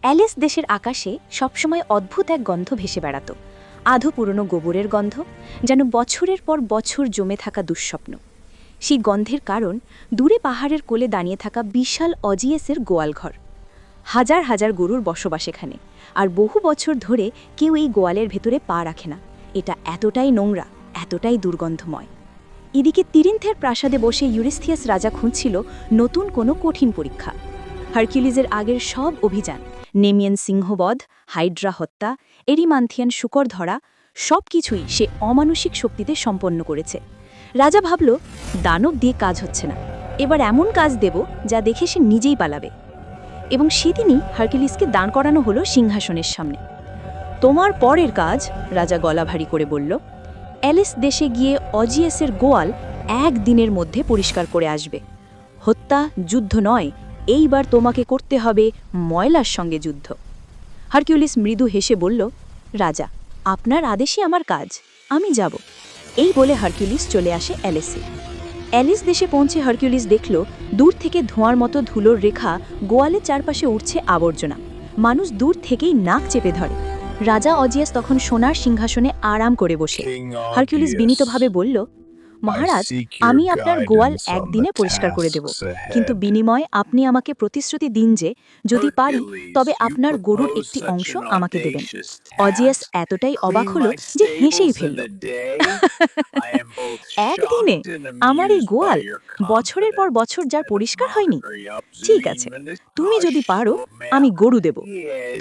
Alice দেশের আকাশে সবসময় অদ্ভুত এক গন্ধ ভেসে বেড়াত, আধো পুরনো গোবরের গন্ধ, যেন বছরের পর বছর জমে থাকা দুঃস্বপ্ন। সেই গন্ধের কারণ দূরে পাহাড়ের কোলে দাঁড়িয়ে থাকা বিশাল অজিএসের গোয়ালঘর। হাজার হাজার গরুর বসবাস এখানে, আর বহু বছর ধরে কেউ এই গোয়ালের ভেতরে পা রাখে না। এটা এতটাই নোংরা, এতটাই দুর্গন্ধময়। এদিকে তিরিন্থের প্রাসাদে বসে ইউরিস্থিয়াস রাজা খুঁজছিল নতুন কোনো কঠিন পরীক্ষা। হারকিউলিসের আগের সব অভিযান, নেমিয়ান সিংহবধ, হাইড্রা হত্যা, এরিমান্থিয়ান শুকর ধরা, সব কিছুই সে অমানসিক শক্তিতে সম্পন্ন করেছে। রাজা ভাবল, দানব দিয়ে কাজ হচ্ছে না, এবার এমন কাজ দেব যা দেখে সে নিজেই পালাবে। এবং সেদিনই হারকিউলিসকে দাঁড় করানো হলো সিংহাসনের সামনে। তোমার পরের কাজ, রাজা গলা ভারী করে বলল, অ্যালিস দেশে গিয়ে অজিএসের গোয়াল একদিনের মধ্যে পরিষ্কার করে আসবে। হত্যা, যুদ্ধ নয়, এইবার তোমাকে করতে হবে ময়লার সঙ্গে যুদ্ধ। হারকিউলিস মৃদু হেসে বলল, রাজা, আপনার আদেশই আমার কাজ, আমি যাব। এই বলে হারকিউলিস চলে আসে অ্যালিসে। অ্যালিস দেশে পৌঁছে হারকিউলিস দেখল দূর থেকে ধোঁয়ার মতো ধুলোর রেখা গোয়ালের চারপাশে উঠছে আবর্জনা। মানুষ দূর থেকেই নাক চেপে ধরে। রাজা অজিয়াস তখন সোনার সিংহাসনে আরাম করে বসে। হারকিউলিস বিনীতভাবে বলল, মহারাজ, আমি আপনার গোয়াল একদিনে পরিষ্কার করে দেব, কিন্তু বিনিময়ে আপনি আমাকে প্রতিশ্রুতি দিন যে যদি পারি তবে আপনার গরুর একটি অংশ আমাকে দেবেন। অজিয়াস এতটাই অবাক হলো যে হেসেই ফেলল। একদিনে আমার এই গোয়াল, বছরের পর বছর যার পরিষ্কার হয়নি? ঠিক আছে, তুমি যদি পারো আমি গরু দেব,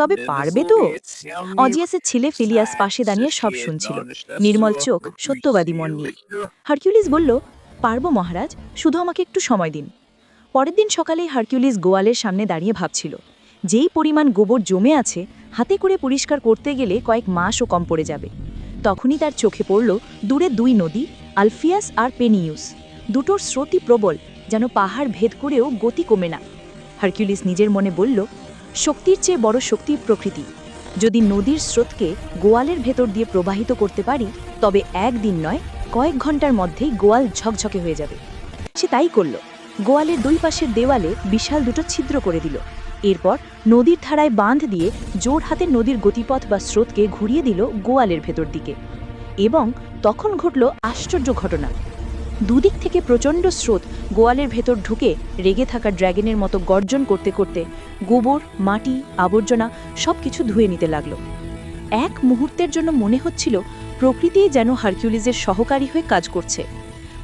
তবে পারবে তো? অজিয়াসের ছেলে ফিলিয়াস পাশে দাঁড়িয়ে সব শুনছিল, নির্মল চোখ, সত্যবাদী মন নিয়ে। হারকিউলিস বলল, পারবো মহারাজ, শুধু আমাকে একটু সময় দিন। পরের দিন সকালেই হারকিউলিস গোয়ালের সামনে দাঁড়িয়ে ভাবছিল, যেই পরিমাণ গোবর জমে আছে, হাতে করে পরিষ্কার করতে গেলে কয়েক মাসও কম পড়ে যাবে। তখনই তার চোখে পড়ল দূরে দুই নদী, আলফিয়াস আর পেনিউস। দুটোর স্রোতই প্রবল, যেন পাহাড় ভেদ করেও গতি কমে না। হারকিউলিস নিজের মনে বলল, শক্তির চেয়ে বড় শক্তি প্রকৃতি। যদি নদীর স্রোতকে গোয়ালের ভেতর দিয়ে প্রবাহিত করতে পারি, তবে একদিন নয়, কয়েক ঘন্টার মধ্যেই গোয়াল ঝকঝকে হয়ে যাবে। সে তাই করল। গোয়ালের দুই পাশের দেওয়ালে বিশাল দুটো ছিদ্র করে দিল। এরপর নদীর ধারায় বাঁধ দিয়ে জোর হাতে নদীর গতিপথ বা স্রোতকে ঘুরিয়ে দিল গোয়ালের ভেতর দিকে। এবং তখন ঘটল আশ্চর্য ঘটনা। দুদিক থেকে প্রচণ্ড স্রোত গোয়ালের ভেতর ঢুকে রেগে থাকা ড্র্যাগনের মতো গর্জন করতে করতে গোবর, মাটি, আবর্জনা সব কিছু ধুয়ে নিতে লাগল। এক মুহূর্তের জন্য মনে হচ্ছিল প্রকৃতি যেন হারকিউলিসের সহকারী হয়ে কাজ করছে।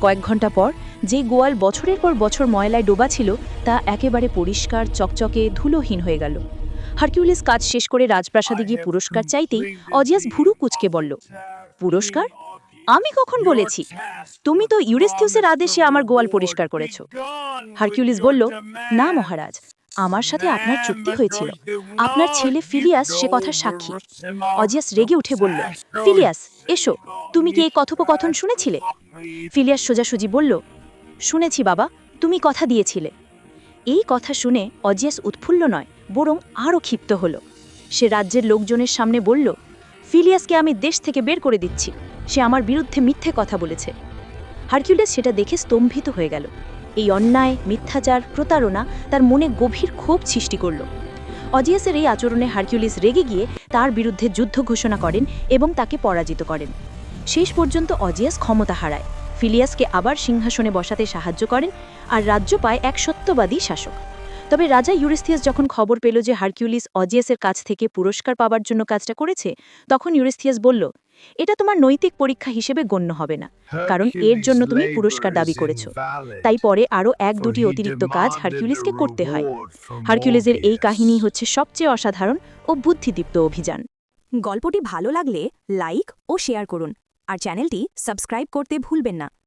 কয়েক ঘন্টা পর যে গোয়াল বছরের পর বছর ময়লায় ডোবা ছিল, তা একেবারে পরিষ্কার, চকচকে, ধুলোহীন হয়ে গেল। হারকিউলিস কাজ শেষ করে রাজপ্রাসাদে গিয়ে পুরস্কার চাইতেই অজিয়াস ভুরু কুঁচকে বলল, পুরস্কার? আমি কখন বলেছি? তুমি তো ইউরিস্থিয়াসের আদেশে আমার গোয়াল পরিষ্কার করেছ। হারকিউলিস বলল, না মহারাজ, আমার সাথে আপনার চুক্তি হয়েছিল। আপনার ছেলে ফিলিয়াস সে কথার সাক্ষী। অজিয়াস রেগে উঠে বলল, ফিলিয়াস, এসো, তুমি কি এই কথোপকথন শুনেছিলে? ফিলিয়াস সোজাসুজি বলল, শুনেছি বাবা, তুমি কথা দিয়েছিলে। এই কথা শুনে অজিয়াস উৎফুল্ল নয়, বরং আরও ক্ষিপ্ত হল। সে রাজ্যের লোকজনের সামনে বলল, ফিলিয়াসকে আমি দেশ থেকে বের করে দিচ্ছি, সে আমার বিরুদ্ধে মিথ্যে কথা বলেছে। হারকিউলিস সেটা দেখে স্তম্ভিত হয়ে গেল। এই অন্যায়, মিথ্যাচার, প্রতারণা তার মনে গভীর ক্ষোভ সৃষ্টি করল। অজিয়াসের এই আচরণে হারকিউলিস রেগে গিয়ে তার বিরুদ্ধে যুদ্ধ ঘোষণা করেন এবং তাকে পরাজিত করেন। শেষ পর্যন্ত অজিয়াস ক্ষমতা হারায়, ফিলিয়াসকে আবার সিংহাসনে বসাতে সাহায্য করেন, আর রাজ্য পায় এক সত্যবাদী শাসক। তবে রাজা ইউরিস্থিয়াস যখন খবর পেল যে হারকিউলিস অজিয়াসের কাছ থেকে পুরস্কার পাবার জন্য কাজটা করেছে, তখন ইউরিস্থিয়াস বলল, এটা তোমার নৈতিক পরীক্ষা হিসেবে গণ্য হবে না, কারণ এর জন্য তুমি পুরস্কার দাবি করেছ। তাই পরে আরও এক দুটি অতিরিক্ত কাজ হারকিউলিসকে করতে হয়। হারকিউলিসের এই কাহিনী হচ্ছে সবচেয়ে অসাধারণ ও বুদ্ধিদীপ্ত অভিযান। গল্পটি ভালো লাগলে লাইক ও শেয়ার করুন, আর চ্যানেলটি সাবস্ক্রাইব করতে ভুলবেন না।